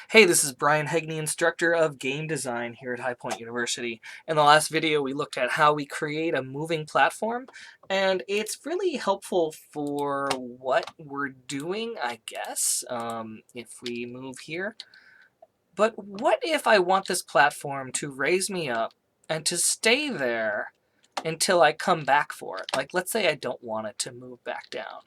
Hey, this is Brian Hegney, instructor of game design here at High Point University. In the last video, we looked at how we create a moving platform, and it's really helpful for what we're doing, I guess, if we move here. But what if I want this platform to raise me up and to stay there until I come back for it? Like, let's say I don't want it to move back down.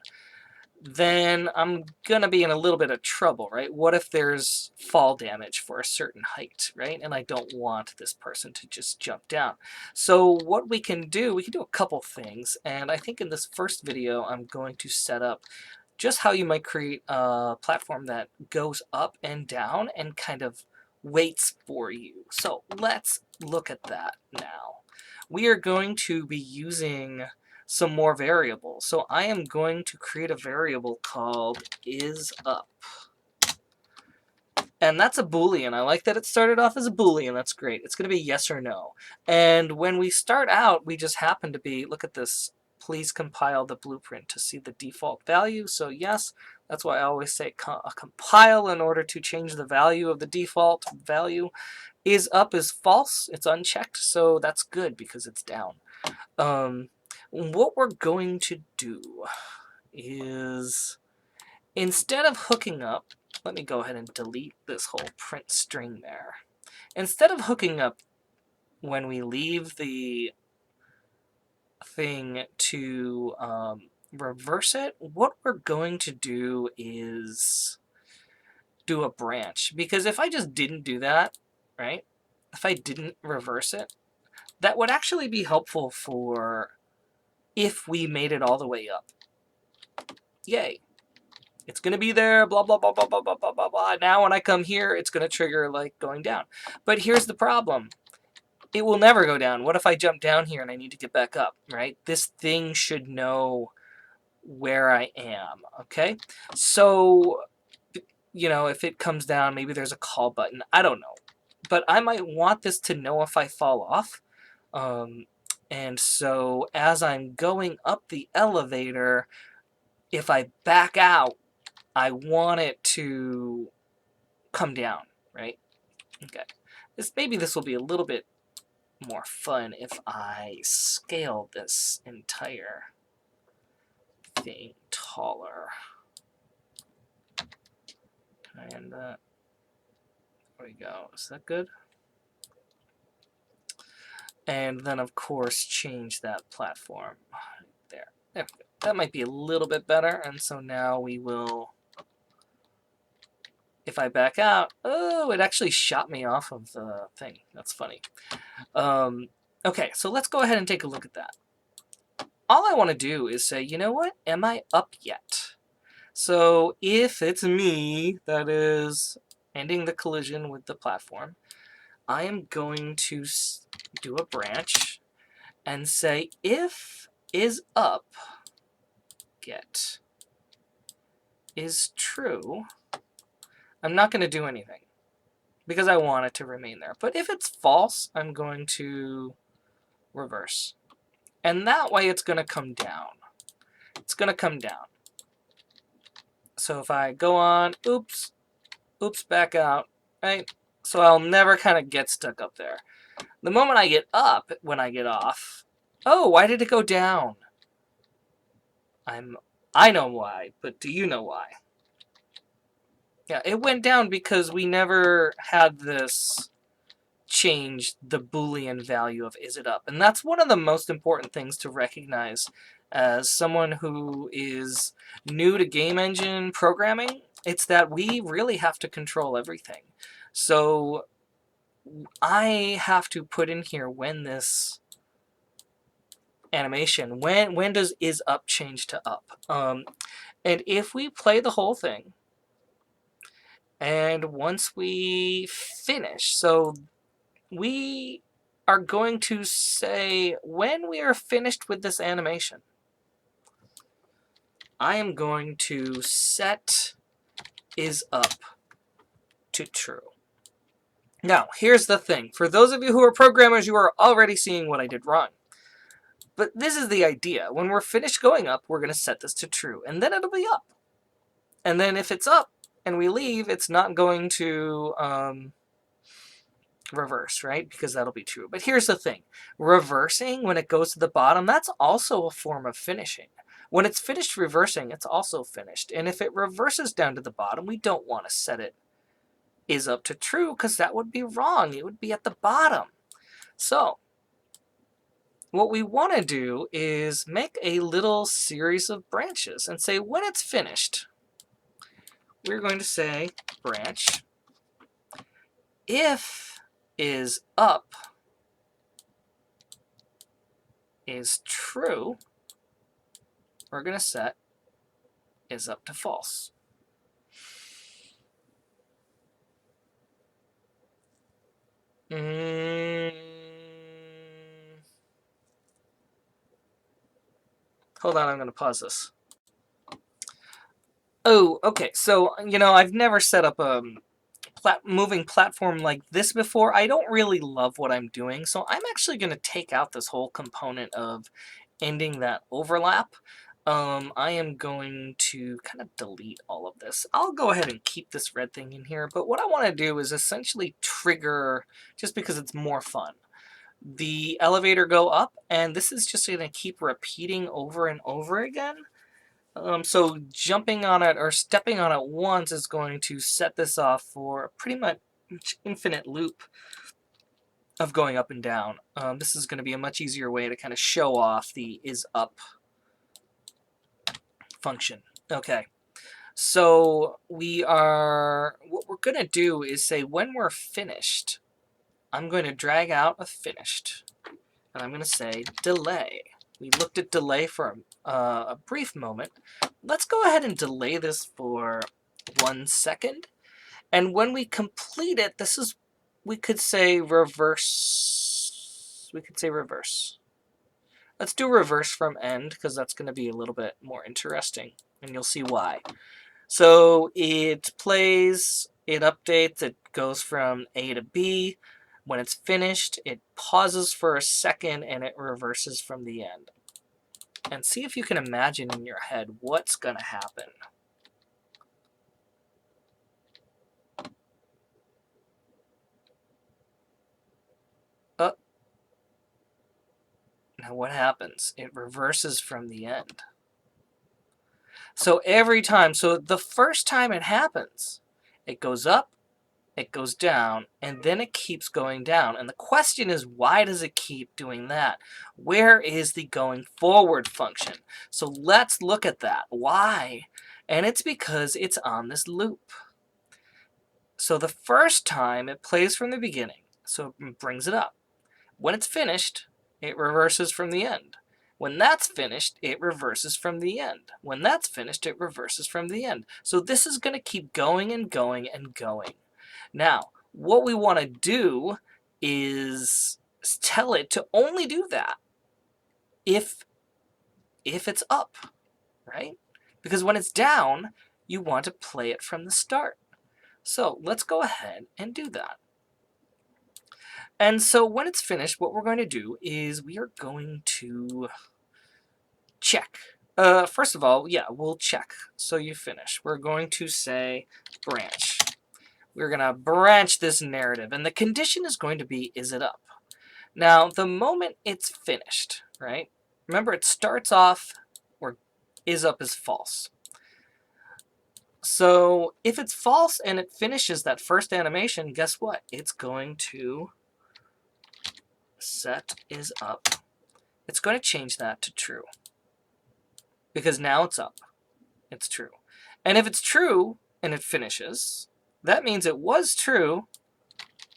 Then I'm going to be in a little bit of trouble, right? What if there's fall damage for a certain height, right? And I don't want this person to just jump down. So what we can do a couple things. And I think in this first video, I'm going to set up just how you might create a platform that goes up and down and kind of waits for you. So let's look at that now. We are going to be using some more variables. So I am going to create a variable called isUp. And that's a Boolean. I like that it started off as a Boolean. That's great. It's going to be yes or no. And when we start out, we just happen to be, look at this, please compile the blueprint to see the default value. So yes, that's why I always say compile in order to change the value of the default value. IsUp is false. It's unchecked, so that's good because it's down. What we're going to do is, instead of hooking up, let me go ahead and delete this whole print string there. Instead of hooking up when we leave the thing to reverse it, what we're going to do is do a branch. Because if I just didn't do that, right, if I didn't reverse it, that would actually be helpful for if we made it all the way up. Yay. It's going to be there, blah, blah, blah, blah, blah, blah, blah, blah, blah. Now when I come here, it's going to trigger like going down. But here's the problem. It will never go down. What if I jump down here and I need to get back up, right? This thing should know where I am, okay? So, you know, if it comes down, maybe there's a call button. I don't know. But I might want this to know if I fall off. And so as I'm going up the elevator, if I back out, I want it to come down, right? Okay. Maybe this will be a little bit more fun if I scale this entire thing taller. And there we go. Is that good? And then, of course, change that platform. There. There we go. That might be a little bit better. And so now we will, if I back out, oh, it actually shot me off of the thing. That's funny. Okay, so let's go ahead and take a look at that. All I want to do is say, you know what? Am I up yet? So if it's me that is ending the collision with the platform, I am going to do a branch and say if isUp get is true, I'm not going to do anything because I want it to remain there. But if it's false, I'm going to reverse. And that way it's going to come down. It's going to come down. So if I go on, oops, back out, right? So I'll never kind of get stuck up there. The moment I get up, when I get off, oh, why did it go down? I know why, but do you know why? Yeah, it went down because we never had this change the Boolean value of isIt_up. And that's one of the most important things to recognize as someone who is new to game engine programming. It's that we really have to control everything. So I have to put in here when this animation, when does isUp change to up? And if we play the whole thing, and once we finish, so we are going to say when we are finished with this animation, I am going to set isUp to true. Now, here's the thing. For those of you who are programmers, you are already seeing what I did wrong. But this is the idea. When we're finished going up, we're going to set this to true, and then it'll be up. And then if it's up, and we leave, it's not going to reverse, right? Because that'll be true. But here's the thing. Reversing, when it goes to the bottom, that's also a form of finishing. When it's finished reversing, it's also finished. And if it reverses down to the bottom, we don't want to set it is up to true, because that would be wrong. It would be at the bottom. So what we want to do is make a little series of branches and say when it's finished, we're going to say branch if is up is true, we're going to set is up to false. Hold on, I'm going to pause this. Oh, okay. So, I've never set up a moving platform like this before. I don't really love what I'm doing, so I'm actually going to take out this whole component of ending that overlap. I am going to kind of delete all of this. I'll go ahead and keep this red thing in here, but what I want to do is essentially trigger, just because it's more fun, the elevator go up, and this is just going to keep repeating over and over again. So jumping on it or stepping on it once is going to set this off for a pretty much infinite loop of going up and down. This is going to be a much easier way to kind of show off the is up function. Okay, so what we're going to do is say when we're finished, I'm going to drag out a finished, and I'm going to say delay. We looked at delay for a brief moment. Let's go ahead and delay this for 1 second. And when we complete it, we could say reverse. We could say reverse. Let's do reverse from end, because that's going to be a little bit more interesting, and you'll see why. So it plays, it updates, it goes from A to B. When it's finished, it pauses for a second, and it reverses from the end. And see if you can imagine in your head what's going to happen. Now what happens? It reverses from the end. So every time, so the first time it happens, it goes up, it goes down, and then it keeps going down. And the question is, why does it keep doing that? Where is the going forward function? So let's look at that. Why? And it's because it's on this loop. So the first time it plays from the beginning, so it brings it up. When it's finished, it reverses from the end. When that's finished, it reverses from the end. When that's finished, it reverses from the end. So this is going to keep going and going and going. Now, what we want to do is tell it to only do that if it's up, right? Because when it's down, you want to play it from the start. So let's go ahead and do that. And so when it's finished, what we're going to do is we are going to check. First of all, yeah, we'll check. So you finish. We're going to say branch. We're going to branch this narrative, and the condition is going to be, is it up? Now, the moment it's finished, right? Remember, it starts off where is up is false. So if it's false and it finishes that first animation, guess what? It's going to set is up. It's going to change that to true, because now it's up. It's true. And if it's true and it finishes, that means it was true.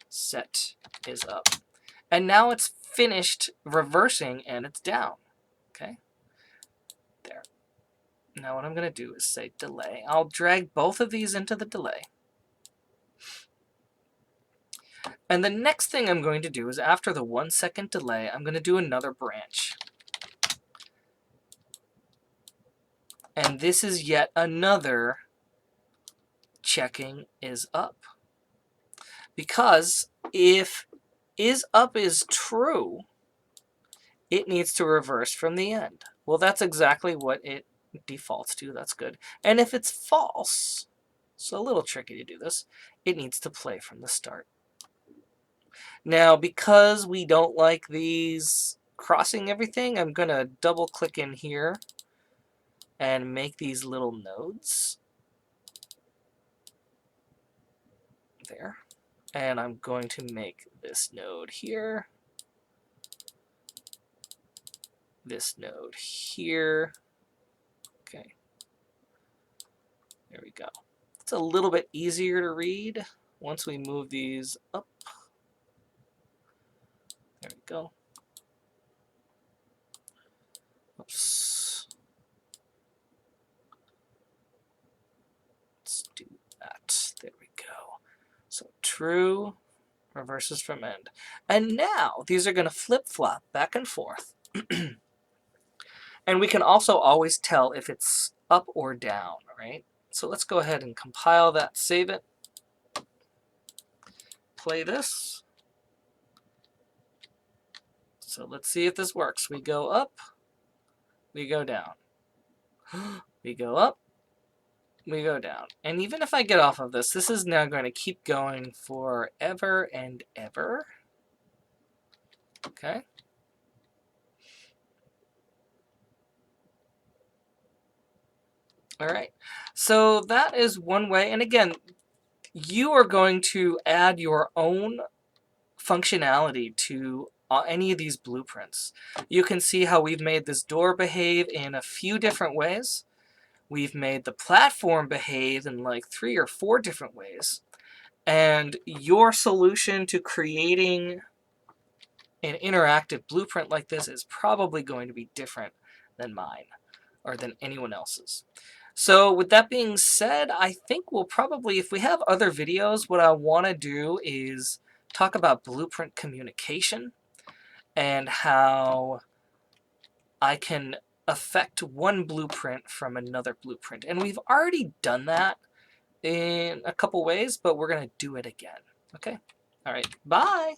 Set is up. And now it's finished reversing and it's down. Okay? There. Now what I'm going to do is say delay. I'll drag both of these into the delay. And the next thing I'm going to do is after the 1 second delay, I'm going to do another branch. And this is yet another checking is up. Because if is up is true, it needs to reverse from the end. Well, that's exactly what it defaults to. That's good. And if it's false, so a little tricky to do this. It needs to play from the start. Now, because we don't like these crossing everything, I'm going to double click in here and make these little nodes. There. And I'm going to make this node here. This node here. Okay. There we go. It's a little bit easier to read once we move these up. There we go. Oops. Let's do that. There we go. So true reverses from end. And now these are going to flip-flop back and forth. And we can also always tell if it's up or down, right? So let's go ahead and compile that, save it, play this. So let's see if this works. We go up, we go down. We go up, we go down. And even if I get off of this, this is now going to keep going forever and ever. Okay. All right. So that is one way. And again, you are going to add your own functionality to any of these blueprints. You can see how we've made this door behave in a few different ways. We've made the platform behave in like 3 or 4 different ways. And your solution to creating an interactive blueprint like this is probably going to be different than mine or than anyone else's. So with that being said, I think we'll probably, if we have other videos, what I want to do is talk about blueprint communication and how I can affect one blueprint from another blueprint. And we've already done that in a couple ways, but we're going to do it again. Okay? All right. Bye.